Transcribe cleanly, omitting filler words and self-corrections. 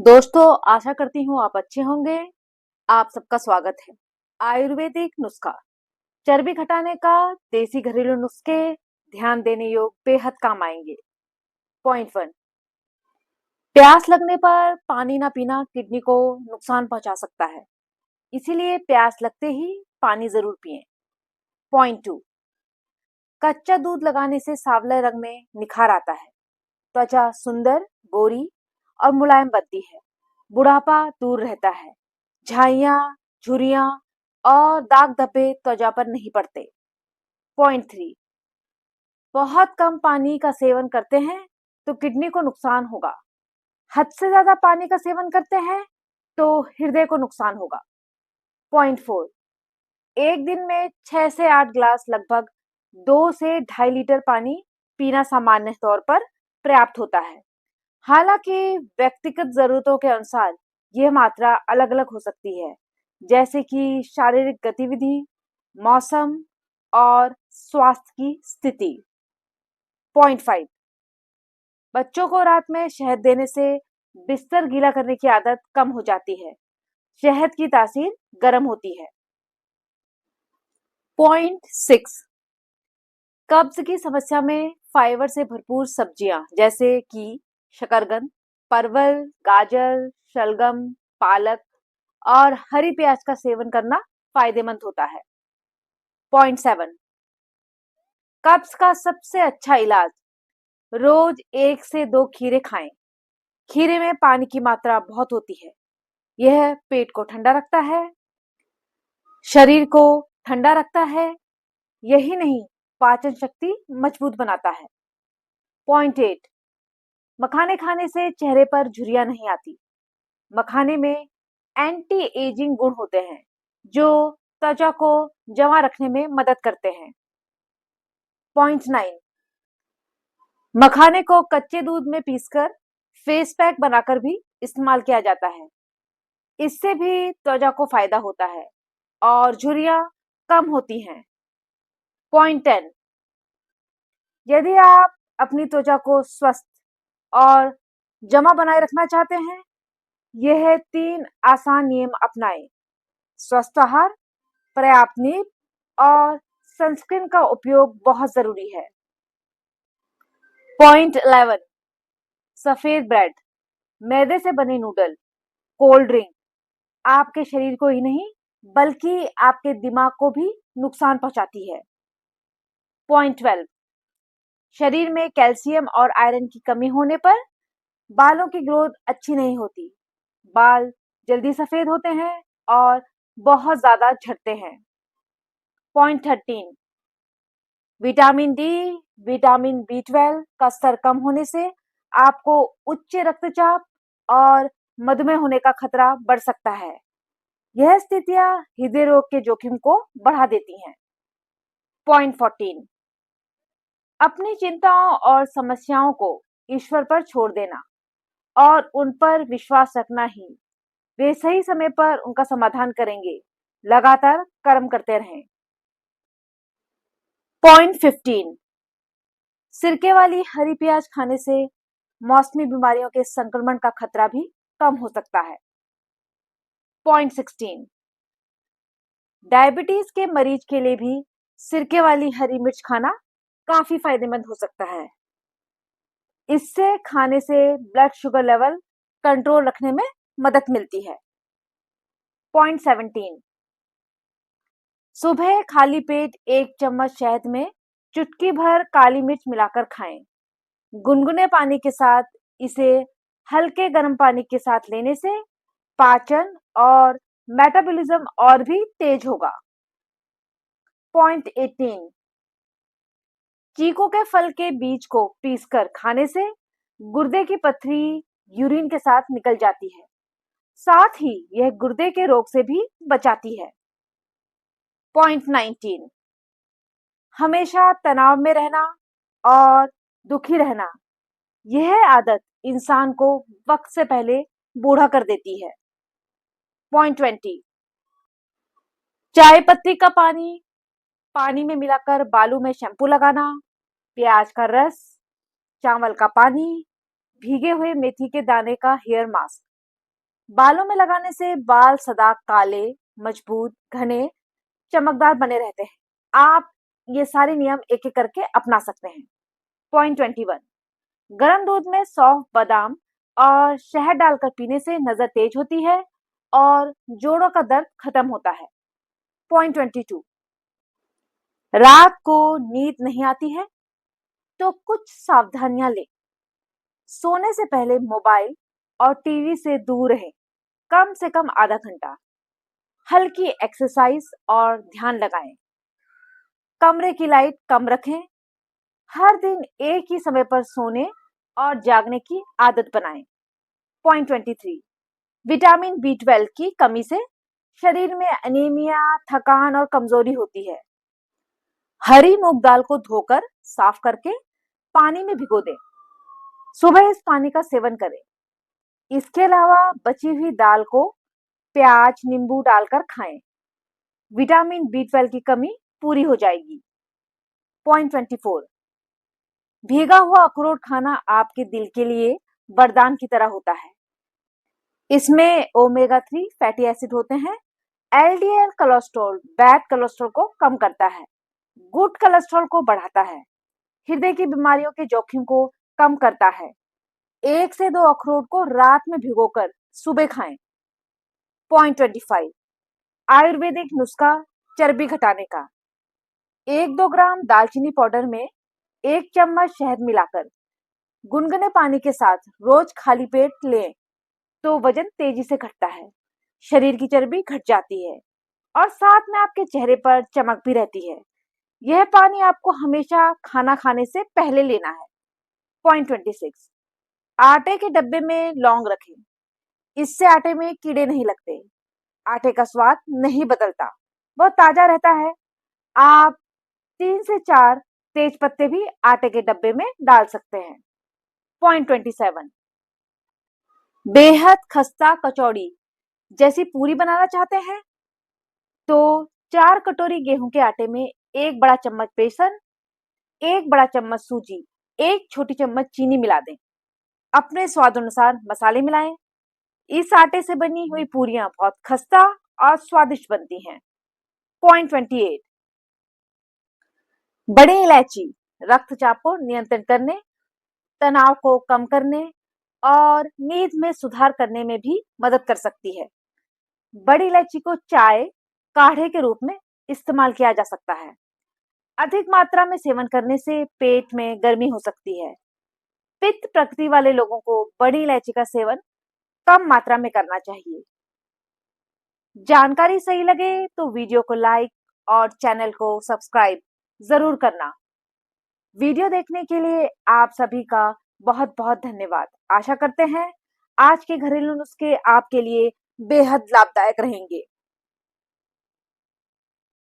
दोस्तों, आशा करती हूँ आप अच्छे होंगे। आप सबका स्वागत है। आयुर्वेदिक नुस्खा, चर्बी घटाने का देसी घरेलू नुस्खे ध्यान देने योग्य बेहद काम आएंगे। पॉइंट 1, प्यास लगने पर पानी ना पीना किडनी को नुकसान पहुंचा सकता है, इसीलिए प्यास लगते ही पानी जरूर पिएं। पॉइंट 2, कच्चा दूध लगाने से सांवले रंग में निखार आता है, त्वचा सुंदर, गोरी और मुलायम बनती है, बुढ़ापा दूर रहता है, झाइयाँ, झुर्रियाँ और दाग धब्बे त्वचा पर नहीं पड़ते। पॉइंट 3, बहुत कम पानी का सेवन करते हैं तो किडनी को नुकसान होगा। हद से ज्यादा पानी का सेवन करते हैं तो हृदय को नुकसान होगा। पॉइंट 4, एक दिन में 6 से 8 ग्लास लगभग 2 से 2.5 लीटर पानी पीना सामान्य तौर पर पर्याप्त होता है। हालांकि व्यक्तिगत जरूरतों के अनुसार यह मात्रा अलग-अलग हो सकती है, जैसे कि शारीरिक गतिविधि, मौसम और स्वास्थ्य की स्थिति। पॉइंट 5, बच्चों को रात में शहद देने से बिस्तर गीला करने की आदत कम हो जाती है। शहद की तासीर गर्म होती है। पॉइंट 6, कब्ज की समस्या में फाइबर से भरपूर सब्जियां जैसे कि शकरकंद, परवल, गाजर, शलगम, पालक और हरी प्याज का सेवन करना फायदेमंद होता है। पॉइंट 7, कब्ज का सबसे अच्छा इलाज, रोज 1 से 2 खीरे खाएं। खीरे में पानी की मात्रा बहुत होती है। यह पेट को ठंडा रखता है, शरीर को ठंडा रखता है, यही नहीं पाचन शक्ति मजबूत बनाता है। पॉइंट 8, मखाने खाने से चेहरे पर झुर्रियां नहीं आती। मखाने में एंटी एजिंग गुण होते हैं जो त्वचा को जमा रखने में मदद करते हैं। पॉइंट 9, मखाने को कच्चे दूध में पीसकर फेस पैक बनाकर भी इस्तेमाल किया जाता है। इससे भी त्वचा को फायदा होता है और झुर्रियां कम होती हैं। पॉइंट 10, यदि आप अपनी त्वचा को स्वस्थ और जमा बनाए रखना चाहते हैं, यह 3 आसान नियम अपनाएं। स्वस्थ आहार, पर्याप्त नींद और सनस्क्रीन का उपयोग बहुत जरूरी है। पॉइंट 11, सफेद ब्रेड, मैदे से बने नूडल, कोल्ड ड्रिंक आपके शरीर को ही नहीं बल्कि आपके दिमाग को भी नुकसान पहुंचाती है। पॉइंट 12, शरीर में कैल्शियम और आयरन की कमी होने पर बालों की ग्रोथ अच्छी नहीं होती, बाल जल्दी सफेद होते हैं और बहुत ज्यादा झड़ते हैं। Point 13, vitamin D, vitamin B12 का स्तर कम होने से आपको उच्च रक्तचाप और मधुमेह होने का खतरा बढ़ सकता है। यह स्थितियां हृदय रोग के जोखिम को बढ़ा देती हैं। पॉइंट 14, अपनी चिंताओं और समस्याओं को ईश्वर पर छोड़ देना और उन पर विश्वास रखना ही वे सही समय पर उनका समाधान करेंगे। लगातार कर्म करते रहें। पॉइंट 15, सिरके वाली हरी प्याज खाने से मौसमी बीमारियों के संक्रमण का खतरा भी कम हो सकता है। पॉइंट 16, डायबिटीज के मरीज के लिए भी सिरके वाली हरी मिर्च खाना काफी फायदेमंद हो सकता है। इससे खाने से ब्लड शुगर लेवल कंट्रोल रखने में मदद मिलती है। पॉइंट 17, सुबह खाली पेट 1 चम्मच शहद में चुटकी भर काली मिर्च मिलाकर खाएं। गुनगुने पानी के साथ इसे हल्के गर्म पानी के साथ लेने से पाचन और मेटाबॉलिज्म और भी तेज होगा। पॉइंट 18, चीकू के फल के बीज को पीसकर खाने से गुर्दे की पथरी यूरिन के साथ निकल जाती है, साथ ही यह गुर्दे के रोग से भी बचाती है। पॉइंट 19, हमेशा तनाव में रहना और दुखी रहना, यह आदत इंसान को वक्त से पहले बूढ़ा कर देती है। पॉइंट 20, चाय पत्ती का पानी पानी में मिलाकर बालों में शैम्पू लगाना, प्याज का रस, चावल का पानी, भीगे हुए मेथी के दाने का हेयर मास्क, बालों में लगाने से बाल सदा काले, मजबूत, घने, चमकदार बने रहते हैं। आप ये सारे नियम एक-एक करके अपना सकते हैं। पॉइंट 21, गर्म दूध में सौंफ, बादाम और शहद डालकर पीने से नजर तेज होती है और जोड़ों का दर्द खत्म होता है। पॉइंट 22, रात को नींद नहीं आती है तो कुछ सावधानियां लें। सोने से पहले मोबाइल और टीवी से दूर रहें, कम से कम आधा घंटा। हल्की एक्सरसाइज और ध्यान लगाएं। कमरे की लाइट कम रखें। हर दिन एक ही समय पर सोने और जागने की आदत बनाएं। पॉइंट 23, विटामिन बी 12 की कमी से शरीर में एनीमिया, थकान और कमजोरी होती है। हरी मूंग दाल को धोकर साफ करके पानी में भिगो दें। सुबह इस पानी का सेवन करें। इसके अलावा बची हुई दाल को प्याज, नींबू डालकर खाएं। विटामिन बी 12 की कमी पूरी हो जाएगी। पॉइंट 24, भीगा हुआ अखरोट खाना आपके दिल के लिए वरदान की तरह होता है। इसमें ओमेगा 3 फैटी एसिड होते हैं। एलडीएल कोलेस्ट्रॉल बैड कोलेस्ट्रॉल को कम करता है, गुड कोलेस्ट्रॉल को बढ़ाता है, हृदय की बीमारियों के जोखिम को कम करता है। 1 से 2 अखरोट को रात में भिगोकर सुबह खाएं। पॉइंट 25, आयुर्वेदिक नुस्खा चर्बी घटाने का। 1-2 ग्राम दालचीनी पाउडर में 1 चम्मच शहद मिलाकर गुनगुने पानी के साथ रोज खाली पेट लें तो वजन तेजी से घटता है, शरीर की चर्बी घट जाती है और साथ में आपके चेहरे पर चमक भी रहती है। यह पानी आपको हमेशा खाना खाने से पहले लेना है। पॉइंट 26, आटे के डब्बे में लौंग रखें। इससे आटे में कीड़े नहीं लगते, आटे का स्वाद नहीं बदलता, वह ताजा रहता है। आप 3 से 4 तेज पत्ते भी आटे के डब्बे में डाल सकते हैं। पॉइंट 27, बेहद खस्ता कचौड़ी जैसी पूरी बनाना चाहते हैं तो 4 कटोरी गेहूं के आटे में 1 बड़ा चम्मच बेसन, 1 बड़ा चम्मच सूजी, 1 छोटी चम्मच चीनी मिला दें। अपने स्वाद अनुसार मसाले मिलाएं। इस आटे से बनी हुई पूरियां बहुत खस्ता और स्वादिष्ट बनती हैं। पॉइंट 28, बड़ी इलायची रक्तचाप को नियंत्रण करने, तनाव को कम करने और नींद में सुधार करने में भी मदद कर सकती है। बड़ी इलायची को चाय, काढ़े के रूप में इस्तेमाल किया जा सकता है। अधिक मात्रा में सेवन करने से पेट में गर्मी हो सकती है। पित्त प्रकृति वाले लोगों को बड़ी इलायची का सेवन कम मात्रा में करना चाहिए। जानकारी सही लगे तो वीडियो को लाइक और चैनल को सब्सक्राइब जरूर करना। वीडियो देखने के लिए आप सभी का बहुत बहुत धन्यवाद। आशा करते हैं आज के घरेलू नुस्खे आपके लिए बेहद लाभदायक रहेंगे।